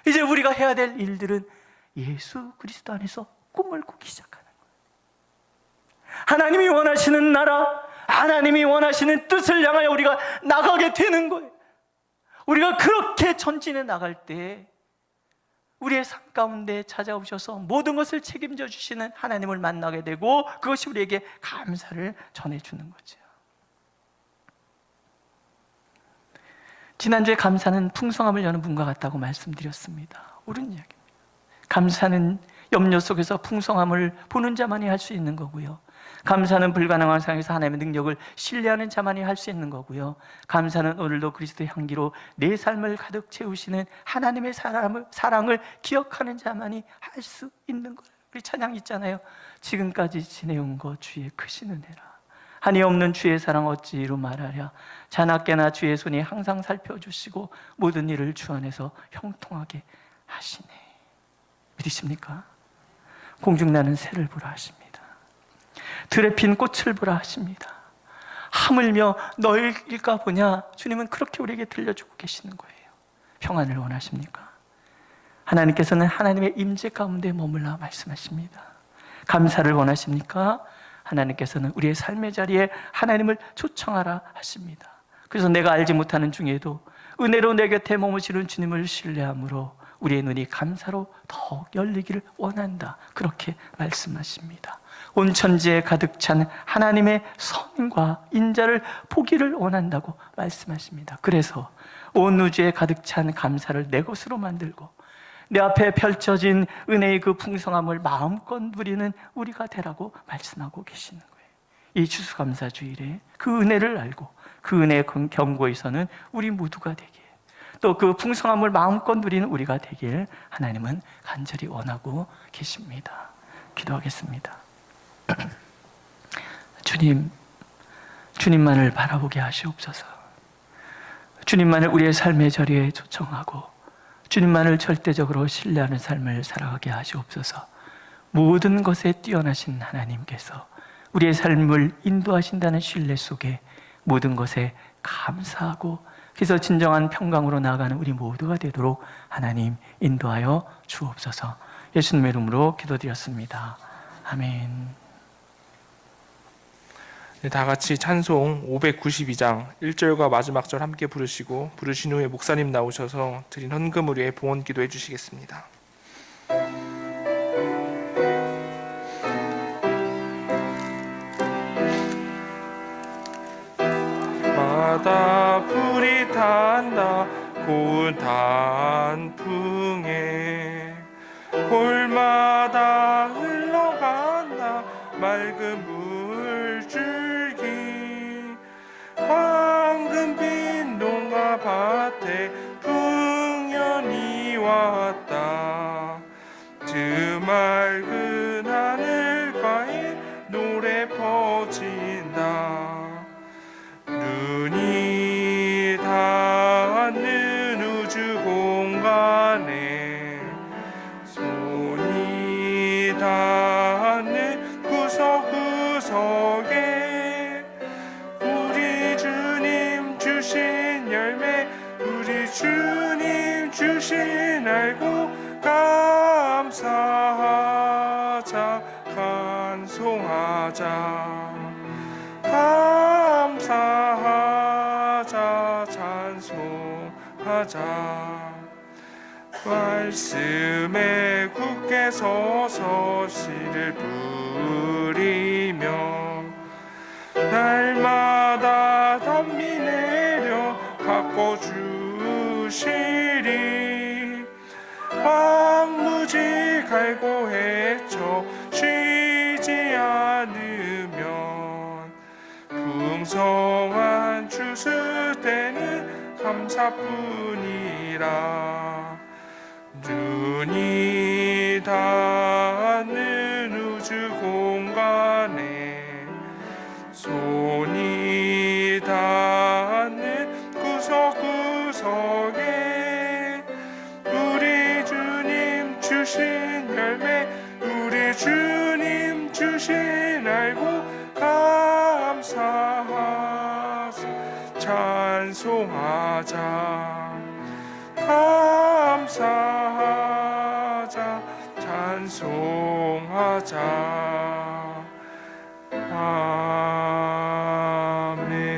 이제 우리가 해야 될 일들은 예수 그리스도 안에서 꿈을 꾸기 시작하는 거예요. 하나님이 원하시는 나라, 하나님이 원하시는 뜻을 향하여 우리가 나가게 되는 거예요. 우리가 그렇게 전진해 나갈 때 우리의 삶 가운데 찾아오셔서 모든 것을 책임져 주시는 하나님을 만나게 되고, 그것이 우리에게 감사를 전해주는 거죠. 지난주에 감사는 풍성함을 여는 문과 같다고 말씀드렸습니다. 옳은 이야기입니다. 감사는 염려 속에서 풍성함을 보는 자만이 할 수 있는 거고요. 감사는 불가능한 상황에서 하나님의 능력을 신뢰하는 자만이 할 수 있는 거고요. 감사는 오늘도 그리스도의 향기로 내 삶을 가득 채우시는 하나님의 사랑을 기억하는 자만이 할 수 있는 거예요. 우리 찬양 있잖아요. 지금까지 지내온 것 주의 크신 은혜라. 한이 없는 주의 사랑 어찌 이루 말하랴. 자나깨나 주의 손이 항상 살펴주시고 모든 일을 주 안에서 형통하게 하시네. 믿으십니까? 공중나는 새를 보라 하십니다. 들에 핀 꽃을 보라 하십니다. 하물며 너일까 보냐. 주님은 그렇게 우리에게 들려주고 계시는 거예요. 평안을 원하십니까? 하나님께서는 하나님의 임재 가운데 머물라 말씀하십니다. 감사를 원하십니까? 하나님께서는 우리의 삶의 자리에 하나님을 초청하라 하십니다. 그래서 내가 알지 못하는 중에도 은혜로 내 곁에 머무시는 주님을 신뢰함으로 우리의 눈이 감사로 더욱 열리기를 원한다. 그렇게 말씀하십니다. 온 천지에 가득 찬 하나님의 선과 인자를 보기를 원한다고 말씀하십니다. 그래서 온 우주에 가득 찬 감사를 내 것으로 만들고 내 앞에 펼쳐진 은혜의 그 풍성함을 마음껏 누리는 우리가 되라고 말씀하고 계시는 거예요. 이 추수감사주일에 그 은혜를 알고 그 은혜의 경고에서는 우리 모두가 되게 또 그 풍성함을 마음껏 누리는 우리가 되길 하나님은 간절히 원하고 계십니다. 기도하겠습니다. 주님, 주님만을 바라보게 하시옵소서. 주님만을 우리의 삶의 자리에 초청하고 주님만을 절대적으로 신뢰하는 삶을 살아가게 하시옵소서. 모든 것에 뛰어나신 하나님께서 우리의 삶을 인도하신다는 신뢰 속에 모든 것에 감사하고 그래서 진정한 평강으로 나아가는 우리 모두가 되도록 하나님 인도하여 주옵소서. 예수님의 이름으로 기도드렸습니다. 아멘. 네, 다 같이 찬송 592장 1절과 마지막 절 함께 부르시고 부르신 후에 목사님 나오셔서 드린 헌금을 위해 봉헌 기도해 주시겠습니다. 마다 불이 탄다 고운 단풍에 골마다 흘러간다 맑은 물줄기 황금빛 농가 밭에 풍년이 왔다 드맑은 하늘가에 노래 퍼진다 눈이 닿는 우주 공간에 손이 닿는 구석구석에 우리 주님 주신 열매 우리 주님 주신 알고 감사하자 찬송하자 감사하자 찬송하자 말씀에 굳게 서서 씨를 뿌리며 날마다 단비 내려 가꿔주시리 황무지 갈고 헤쳐 쉬지 않으면 풍성한 추수 때는 감사뿐이라 눈이 닿는 우주 공간에 손이 닿는 구석구석에 우리 주님 주신 열매 우리 주님 주신 알고 감사하자 찬송하자 감사하자 찬송하자 아멘.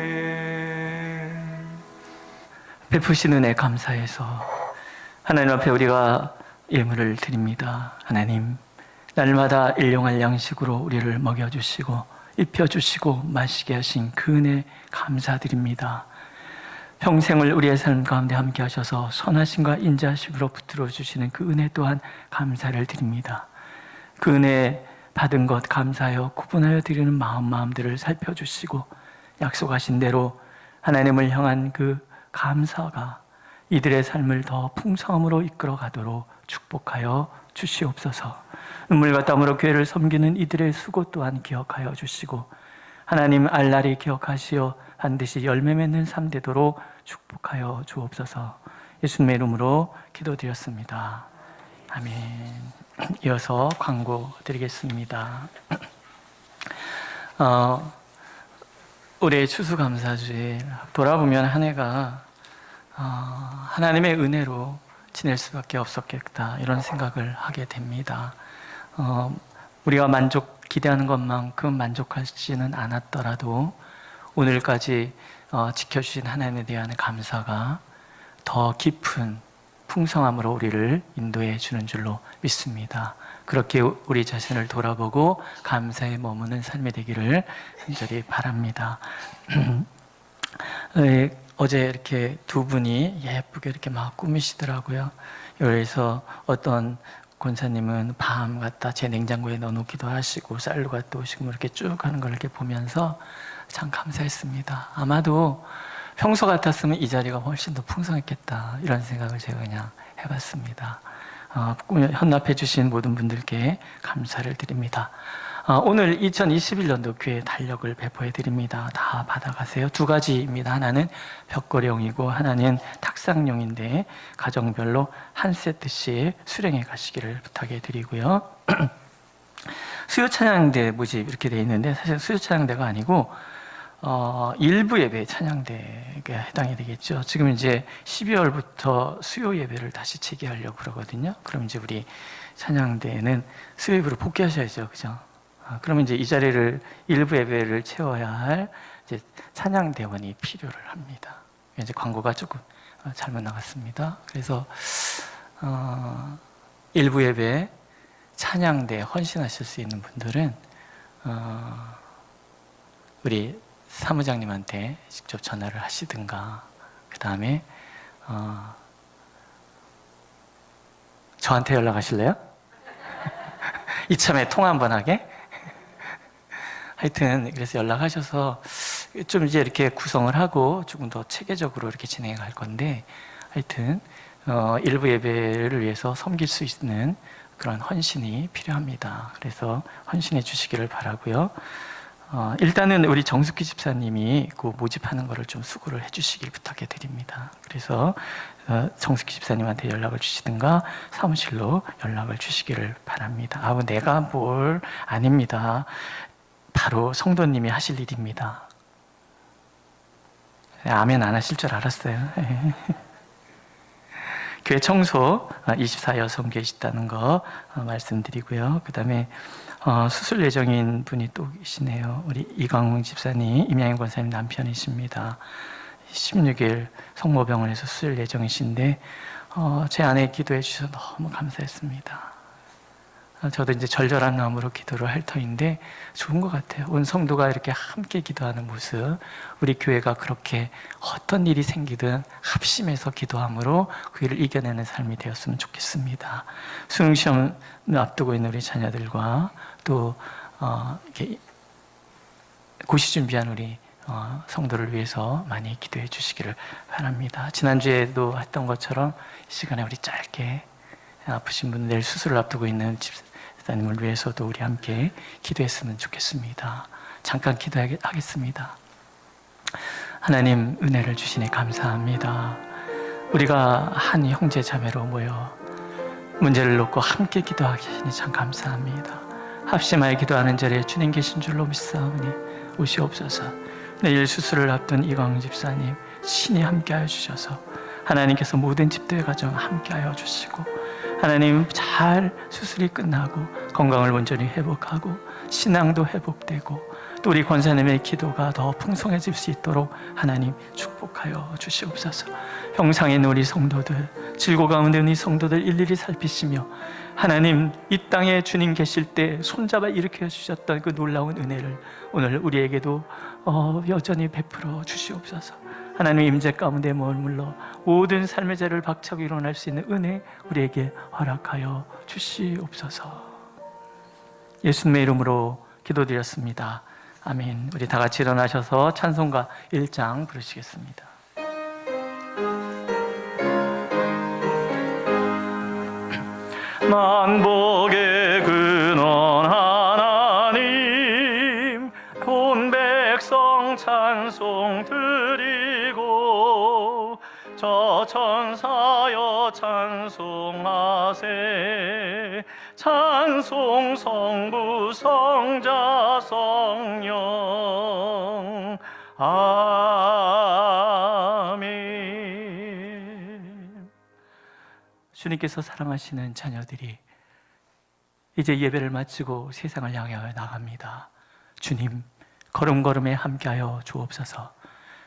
베푸신 은혜 감사해서 하나님 앞에 우리가 예물을 드립니다. 하나님, 날마다 일용할 양식으로 우리를 먹여주시고 입혀주시고 마시게 하신 그 은혜 감사드립니다. 평생을 우리의 삶 가운데 함께 하셔서 선하심과 인자하심으로 붙들어 주시는 그 은혜 또한 감사를 드립니다. 그 은혜 받은 것 감사하여 구분하여 드리는 마음들을 살펴주시고 약속하신 대로 하나님을 향한 그 감사가 이들의 삶을 더 풍성함으로 이끌어 가도록 축복하여 주시옵소서. 눈물과 땀으로 교회를 섬기는 이들의 수고 또한 기억하여 주시고 하나님 알날이 기억하시어 반드시 열매 맺는 삶 되도록 축복하여 주옵소서. 예수님의 이름으로 기도드렸습니다. 아멘. 이어서 광고 드리겠습니다. 올해 추수감사주일 돌아보면 한 해가 하나님의 은혜로 지낼 수밖에 없었겠다 이런 생각을 하게 됩니다. 우리가 기대하는 것만큼 만족하지는 않았더라도 오늘까지 지켜주신 하나님에 대한 감사가 더 깊은 풍성함으로 우리를 인도해 주는 줄로 믿습니다. 그렇게 우리 자신을 돌아보고 감사에 머무는 삶이 되기를 간절히 바랍니다. 어제 이렇게 두 분이 예쁘게 이렇게 막 꾸미시더라고요. 그래서 어떤 권사님은 밤 갖다 제 냉장고에 넣어놓기도 하시고 쌀로 갖다 오시고 이렇게 쭉 하는 걸 이렇게 보면서 참 감사했습니다. 아마도 평소 같았으면 이 자리가 훨씬 더 풍성했겠다, 이런 생각을 제가 그냥 해봤습니다. 헌납해 주신 모든 분들께 감사를 드립니다. 오늘 2021년도 교회 달력을 배포해 드립니다. 다 받아가세요. 두 가지입니다. 하나는 벽걸이용이고 하나는 탁상용인데 가정별로 한 세트씩 수령해 가시기를 부탁해 드리고요. 수요 찬양대 모집 이렇게 되어 있는데 사실 수요 찬양대가 아니고 일부 예배 찬양대에 해당이 되겠죠. 지금 이제 12월부터 수요 예배를 다시 재개하려고 그러거든요. 그럼 이제 우리 찬양대는 수요 예배로 복귀하셔야죠, 그죠? 그러면 이제 이 자리를 일부 예배를 채워야 할 이제 찬양대원이 필요를 합니다. 이제 광고가 조금 잘못 나갔습니다. 그래서 일부 예배 찬양대 헌신하실 수 있는 분들은 우리 사무장님한테 직접 전화를 하시든가, 그 다음에 저한테 연락하실래요? 이참에 통화 한번 하게? 하여튼 그래서 연락하셔서 좀 이제 이렇게 구성을 하고 조금 더 체계적으로 이렇게 진행해 갈 건데, 하여튼 일부 예배를 위해서 섬길 수 있는 그런 헌신이 필요합니다. 그래서 헌신해 주시기를 바라고요. 일단은 우리 정숙희 집사님이 그 모집하는 거를 좀 수고를 해주시길 부탁해 드립니다. 그래서 정숙희 집사님한테 연락을 주시든가 사무실로 연락을 주시기를 바랍니다. 내가 뭘 아닙니다. 바로 성도님이 하실 일입니다. 아멘 안 하실 줄 알았어요. 교회 청소 24여성 계시다는 거 말씀드리고요. 그 다음에 수술 예정인 분이 또 계시네요. 우리 이광웅 집사님, 임양인 권사님 남편이십니다. 16일 성모병원에서 수술 예정이신데 제 아내 기도해 주셔서 너무 감사했습니다. 저도 이제 절절한 마음으로 기도를 할 터인데 좋은 것 같아요. 온 성도가 이렇게 함께 기도하는 모습, 우리 교회가 그렇게 어떤 일이 생기든 합심해서 기도함으로 그 일을 이겨내는 삶이 되었으면 좋겠습니다. 수능시험 앞두고 있는 우리 자녀들과 또 이렇게 고시 준비한 우리 성도를 위해서 많이 기도해 주시기를 바랍니다. 지난주에도 했던 것처럼 이 시간에 우리 짧게 아프신 분, 내일 수술을 앞두고 있는 집사님을 위해서도 우리 함께 기도했으면 좋겠습니다. 잠깐 기도하겠습니다. 하나님, 은혜를 주시니 감사합니다. 우리가 한 형제 자매로 모여 문제를 놓고 함께 기도하시니 참 감사합니다. 합심하여 기도하는 자리에 주님 계신 줄로 믿사오니 오시옵소서. 내일 수술을 앞둔 이광 집사님 신이 함께하여 주셔서 하나님께서 모든 집도의 가정 함께하여 주시고, 하나님 잘 수술이 끝나고 건강을 온전히 회복하고 신앙도 회복되고 또 우리 권사님의 기도가 더 풍성해질 수 있도록 하나님 축복하여 주시옵소서. 형상에 있는 우리 성도들, 질고 가운데 있는 이 성도들 일일이 살피시며 하나님 이 땅에 주님 계실 때 손잡아 일으켜 주셨던 그 놀라운 은혜를 오늘 우리에게도 여전히 베풀어 주시옵소서. 하나님 임재 가운데 머물러 모든 삶의 자리를 박차고 일어날 수 있는 은혜 우리에게 허락하여 주시옵소서. 예수님의 이름으로 기도드렸습니다. 아멘. 우리 다 같이 일어나셔서 찬송가 1장 부르시겠습니다. 만복의 근원 하나님, 온 백성 찬송 드리고 저 천사여 찬송하세. 찬송 성부 성자 성령 아멘. 주님께서 사랑하시는 자녀들이 이제 예배를 마치고 세상을 향해 나갑니다. 주님, 걸음걸음에 함께하여 주옵소서.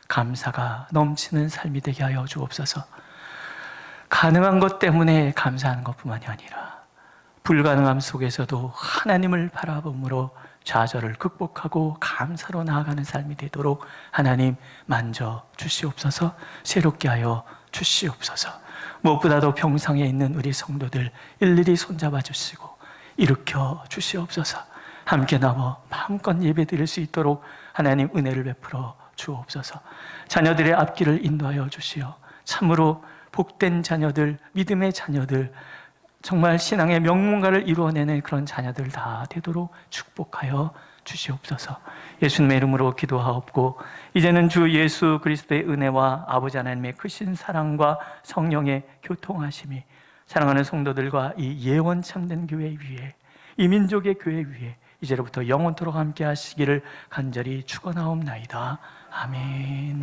감사가 넘치는 삶이 되게 하여 주옵소서. 가능한 것 때문에 감사하는 것뿐만이 아니라 불가능함 속에서도 하나님을 바라봄으로 좌절을 극복하고 감사로 나아가는 삶이 되도록 하나님 만져 주시옵소서. 새롭게 하여 주시옵소서. 무엇보다도 병상에 있는 우리 성도들 일일이 손잡아 주시고 일으켜 주시옵소서. 함께 나와 마음껏 예배 드릴 수 있도록 하나님 은혜를 베풀어 주옵소서. 자녀들의 앞길을 인도하여 주시어 참으로 복된 자녀들, 믿음의 자녀들, 정말 신앙의 명문가를 이루어내는 그런 자녀들 다 되도록 축복하여 주시옵소서. 예수님의 이름으로 기도하옵고 이제는 주 예수 그리스도의 은혜와 아버지 하나님의 크신 사랑과 성령의 교통하심이 사랑하는 성도들과 이 예원 참된 교회 위에, 이 민족의 교회 위에 이제로부터 영원토록 함께 하시기를 간절히 축원하옵나이다. 아멘.